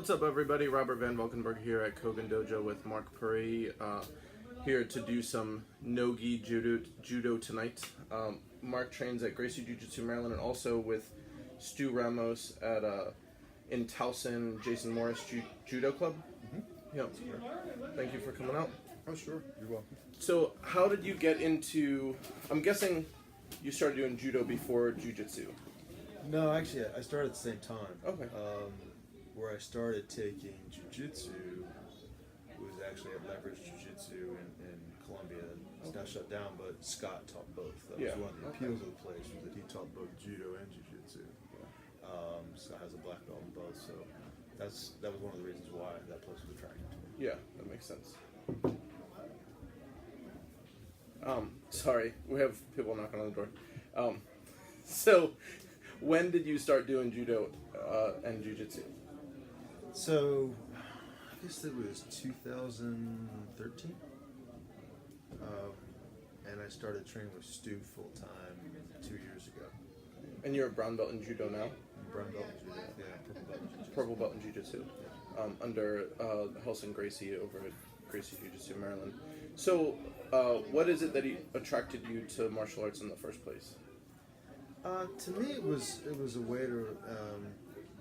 What's up, everybody? Robert Van Valkenburgh here at Kogen Dojo with Mark Pare, here to do some no-gi judo tonight. Mark trains at Gracie Jiu-Jitsu Maryland and also with Stu Ramos at in Towson, Jason Morris Judo Club. Mm-hmm. Yeah. Thank you for coming out. Oh, sure. You're welcome. So, how did you get into? I'm guessing you started doing judo before jiu-jitsu. No, actually, I started at the same time. Okay. Where I started taking jiu-jitsu was actually at Leverage Jiu-Jitsu in Columbia. It's now shut down, but Scott taught both. That was one of the appeals of the place, was that he taught both judo and jiu-jitsu. Scott has a black belt in both, so that was one of the reasons why that place was attractive to me. Yeah, that makes sense. Sorry, we have people knocking on the door. So, when did you start doing judo and jiu-jitsu? So, I guess it was 2013. And I started training with Stu full-time 2 years ago. And you're a brown belt in judo now? Brown belt in judo, yeah, purple belt in jiu-jitsu. Purple belt in jiu-jitsu. Under Helson Gracie over at Gracie Jiu-Jitsu Maryland. So, what is it that attracted you to martial arts in the first place? To me, it was a way to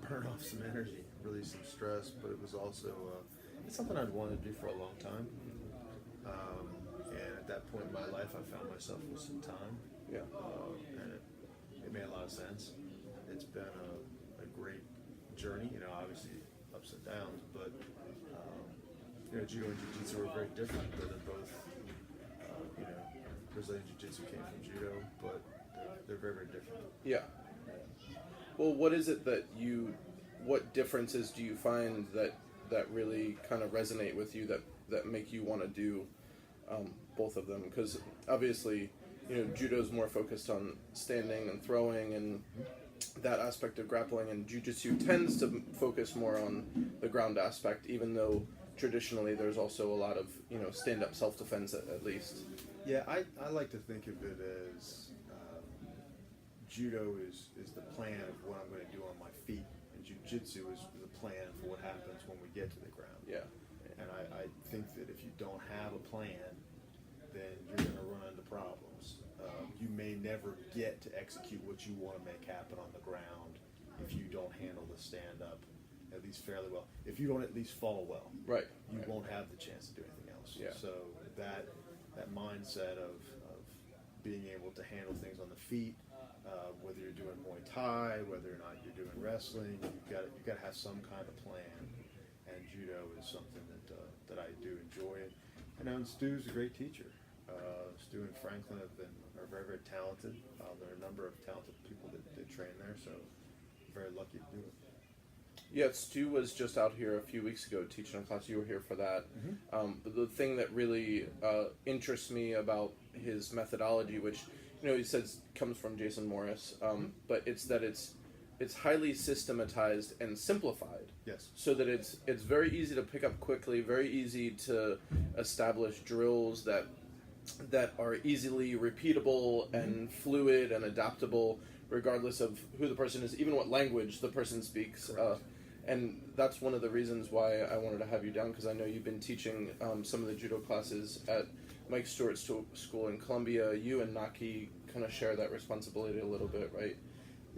burn off some energy, release some stress, but it was also it's something I'd wanted to do for a long time. And at that point in my life, I found myself with some time. Yeah. And it made a lot of sense. It's been a great journey, obviously ups and downs, but judo and jiu-jitsu are very different. They're both, Brazilian jiu-jitsu came from judo, but they're very, very different. Yeah. Well, what is it that what differences do you find that really kind of resonate with you that make you want to do both of them? Because obviously, judo's more focused on standing and throwing and that aspect of grappling, and jiu-jitsu tends to focus more on the ground aspect, even though traditionally there's also a lot of stand-up self-defense at least. Yeah, I like to think of it as judo is the plan of what I'm going to do on my feet, and jiu-jitsu is the plan for what happens when we get to the ground. Yeah. And I think that if you don't have a plan, then you're going to run into problems. You may never get to execute what you want to make happen on the ground if you don't handle the stand-up at least fairly well. If you don't at least fall well, right, you won't have the chance to do anything else. Yeah. So that mindset of being able to handle things on the feet, whether you're doing Muay Thai, whether or not you're doing wrestling, you've got to have some kind of plan. And judo is something that I do enjoy. And Stu's a great teacher. Stu and Franklin are very, very talented. There are a number of talented people that train there, so I'm very lucky to do it. Yeah, Stu was just out here a few weeks ago teaching a class. You were here for that. Mm-hmm. But the thing that really interests me about his methodology, which he says comes from Jason Morris, but it's that it's highly systematized and simplified. Yes. So that it's very easy to pick up quickly, very easy to establish drills that are easily repeatable and fluid and adaptable, regardless of who the person is, even what language the person speaks. And that's one of the reasons why I wanted to have you down, because I know you've been teaching some of the judo classes at Mike Stewart's school in Columbia. You and Naki kind of share that responsibility a little bit, right?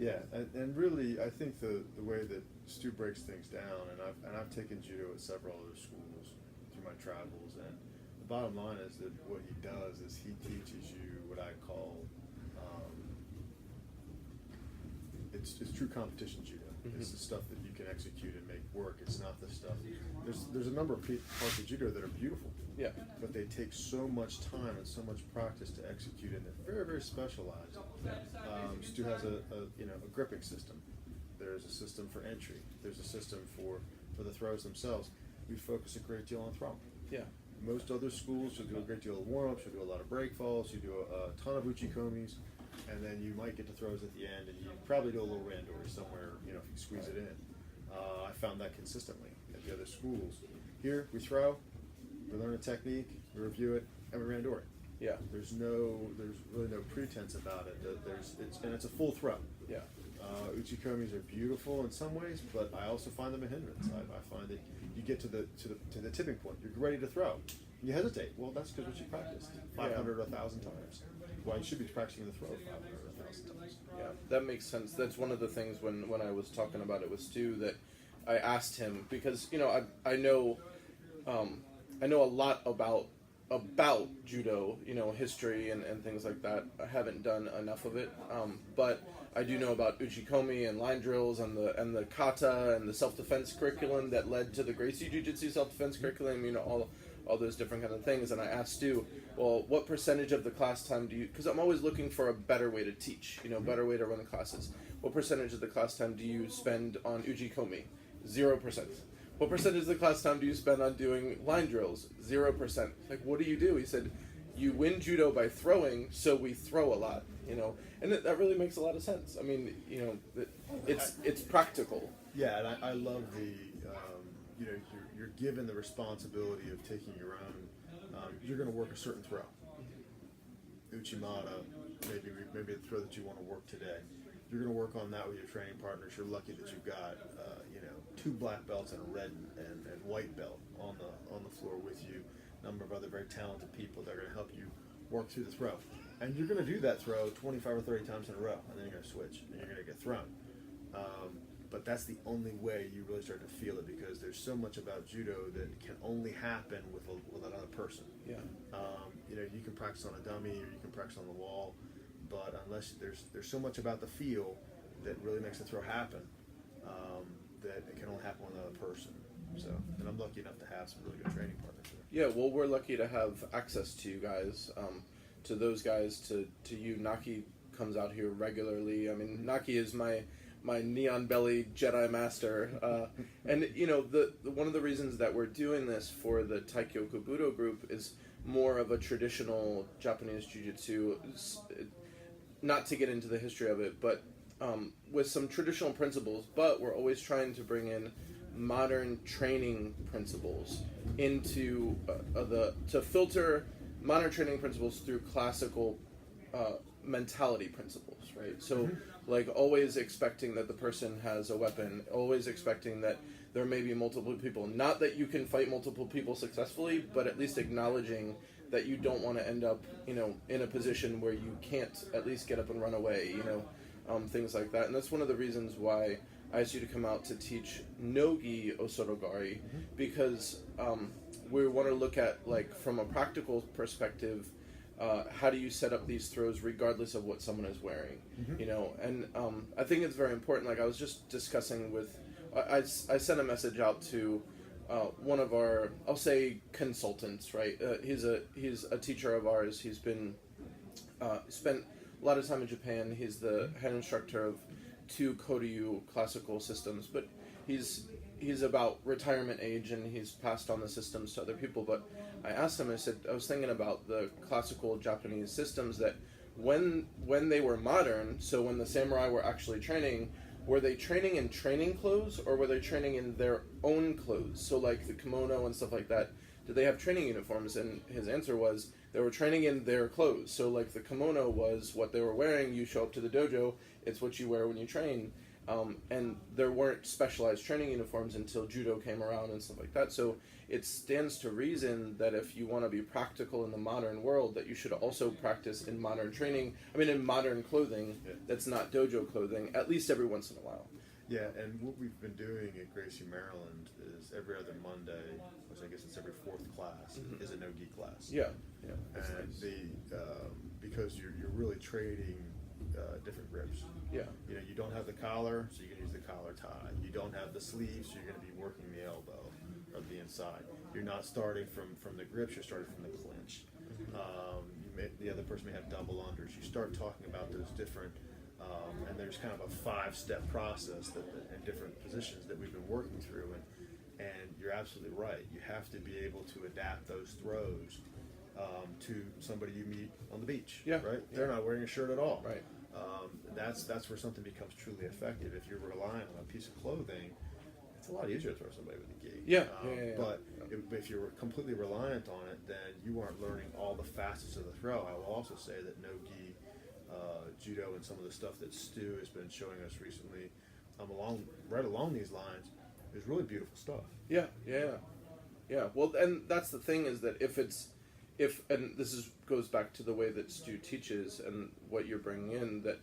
Yeah, and really, I think the way that Stu breaks things down, and I've taken judo at several other schools through my travels, and the bottom line is that what he does is he teaches you what I call it's true competition judo. Mm-hmm. It's the stuff that you can execute and make work. It's not the stuff. There's a number of parts of judo that are beautiful. Yeah. But they take so much time and so much practice to execute, and they're very, very specialized. Stu has a gripping system. There's a system for entry. There's a system for the throws themselves. We focus a great deal on throwing. Yeah. Most other schools, you'll do a great deal of warm-ups, you'll do a lot of break falls, you do a ton of uchikomis, and then you might get to throws at the end, and you probably do a little randori somewhere, if you squeeze it in. I found that consistently at the other schools. Here, we throw, we learn a technique, we review it, and we randori. Yeah. There's really no pretense about it. And it's a full throw. Yeah. Uchikomis are beautiful in some ways, but I also find them a hindrance. I find that you get to the tipping point. You're ready to throw. You hesitate. Well, that's because what you practiced 500 or 1,000 times. Well, you should be practicing the throw 500 or 1,000 times. Yeah, that makes sense. That's one of the things when I was talking about it with Stu that I asked him, because I know a lot about judo, history and things like that. I haven't done enough of it, but I do know about uchikomi and line drills and the kata and the self-defense curriculum that led to the Gracie Jiu-Jitsu self-defense curriculum, all those different kind of things. And I asked Stu, well, what percentage of the class time do you, because I'm always looking for a better way to teach, better way to run the classes. What percentage of the class time do you spend on uchikomi? 0%. What percentage of the class time do you spend on doing line drills? 0%. Like, what do you do? He said, you win judo by throwing, so we throw a lot, and that really makes a lot of sense. I mean, it's practical. Yeah, and I love the, you're given the responsibility of taking your own, you're going to work a certain throw. Uchimata, maybe the throw that you want to work today. You're going to work on that with your training partners. You're lucky that you've got, 2 black belts and a red and white belt on the floor with you. A number of other very talented people that are going to help you work through the throw. And you're going to do that throw 25 or 30 times in a row, and then you're going to switch, and you're going to get thrown. But that's the only way you really start to feel it, because there's so much about judo that can only happen with another person. Yeah. You can practice on a dummy or you can practice on the wall, but unless there's so much about the feel that really makes the throw happen, that it can only happen with another person. So, and I'm lucky enough to have some really good training partners there. Yeah, well, we're lucky to have access to you guys, to those guys, to you. Naki comes out here regularly. I mean, Naki is my neon belly Jedi master, and the one of the reasons that we're doing this for the Taikyo Kobudo group is more of a traditional Japanese jiu-jitsu, not to get into the history of it, but with some traditional principles, but we're always trying to bring in modern training principles into to filter modern training principles through classical mentality principles, right? So, like, always expecting that the person has a weapon, always expecting that there may be multiple people. Not that you can fight multiple people successfully, but at least acknowledging that you don't want to end up, in a position where you can't at least get up and run away, things like that. And that's one of the reasons why I asked you to come out to teach Nogi Osorogari, because we want to look at, like, from a practical perspective, how do you set up these throws regardless of what someone is wearing, and I think it's very important. Like, I was just discussing with, I sent a message out to one of our, I'll say, consultants, right? He's a teacher of ours. He's been spent a lot of time in Japan. He's the head instructor of 2 Koryu classical systems, but he's about retirement age, and he's passed on the systems to other people. But I asked him, I was thinking about the classical Japanese systems, that when they were modern, so when the samurai were actually training, were they training in training clothes, or were they training in their own clothes? So, like the kimono and stuff like that, did they have training uniforms? And his answer was they were training in their clothes. So, like, the kimono was what they were wearing. You show up to the dojo, it's what you wear when you train. And there weren't specialized training uniforms until judo came around and stuff like that. So it stands to reason that if you want to be practical in the modern world, that you should also practice in modern training. I mean, in modern clothing that's not dojo clothing, at least every once in a while. Yeah, and what we've been doing at Gracie, Maryland, is every other Monday, which I guess it's every 4th class, is a no-gi class. Yeah. And nice. Because you're really trading different grips. Yeah. You don't have the collar, so you can use the collar tie. You don't have the sleeves, so you're going to be working the elbow or the inside. You're not starting from the grips, you're starting from the clinch. The other person may have double unders. You start talking about those different, and there's kind of a 5-step process that in different positions that we've been working through. And you're absolutely right. You have to be able to adapt those throws to somebody you meet on the beach. Yeah. Right? They're not wearing a shirt at all. Right. That's where something becomes truly effective. If you're relying on a piece of clothing, it's a lot easier to throw somebody with a gi. Yeah. But if you're completely reliant on it, then you aren't learning all the facets of the throw. I will also say that no gi judo and some of the stuff that Stu has been showing us recently, right along these lines, is really beautiful stuff. Yeah. Well, and that's the thing, is that and this goes back to the way that Stu teaches and what you're bringing in, that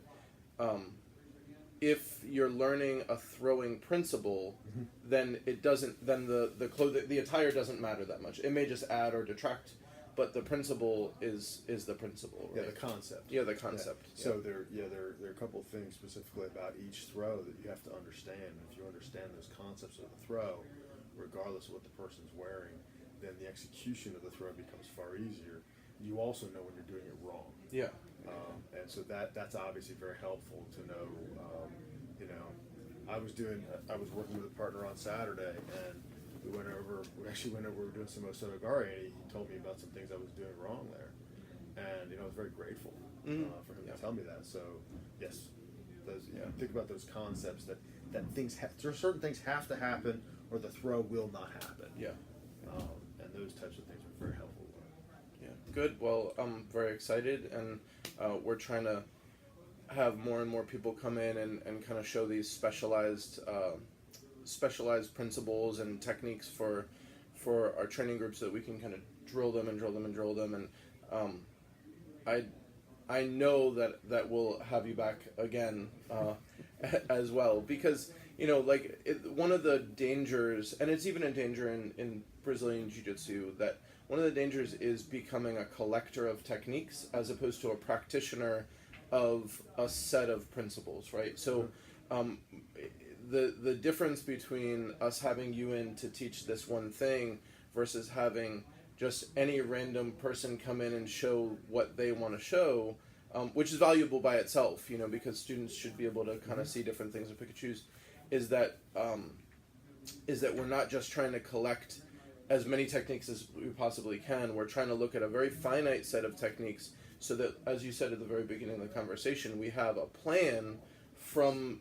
if you're learning a throwing principle, then the attire doesn't matter that much. It may just add or detract, but the principle is the principle, right? Yeah, the concept. Yeah, the concept. Yeah. So there are a couple of things specifically about each throw that you have to understand. If you understand those concepts of the throw, regardless of what the person's wearing, then the execution of the throw becomes far easier. You also know when you're doing it wrong. Yeah. And so that's obviously very helpful to know. I was working with a partner on Saturday, and we were doing some Osotogari, and he told me about some things I was doing wrong there, and I was very grateful for him to tell me that. So yes, think about those concepts that certain things have to happen, or the throw will not happen. Yeah. And those types of things are very helpful. Yeah, good. Well, I'm very excited, and we're trying to have more and more people come in and kind of show these specialized principles and techniques for our training groups, so that we can kind of drill them. And I know that we'll have you back again as well, because one of the dangers, and it's even a danger in Brazilian Jiu-Jitsu, that one of the dangers is becoming a collector of techniques as opposed to a practitioner of a set of principles, right? So the difference between us having you in to teach this one thing versus having just any random person come in and show what they want to show, which is valuable by itself, because students should be able to kind of see different things and pick and choose, is that we're not just trying to collect as many techniques as we possibly can. We're trying to look at a very finite set of techniques, so that, as you said at the very beginning of the conversation, we have a plan from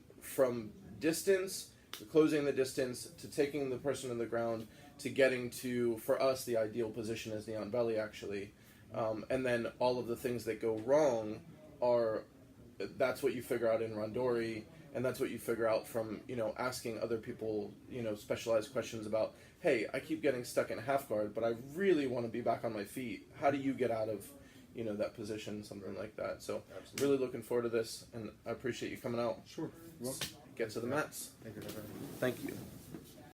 distance, to closing the distance, to taking the person on the ground, to getting to, for us, the ideal position is the on belly, actually. And then all of the things that go wrong that's what you figure out in Randori, and that's what you figure out from, asking other people, specialized questions about, hey, I keep getting stuck in half guard, but I really want to be back on my feet. How do you get out of, that position, something like that. So Absolutely. Really looking forward to this, and I appreciate you coming out. Sure. Well, Get to the mats. thank you. Thank you.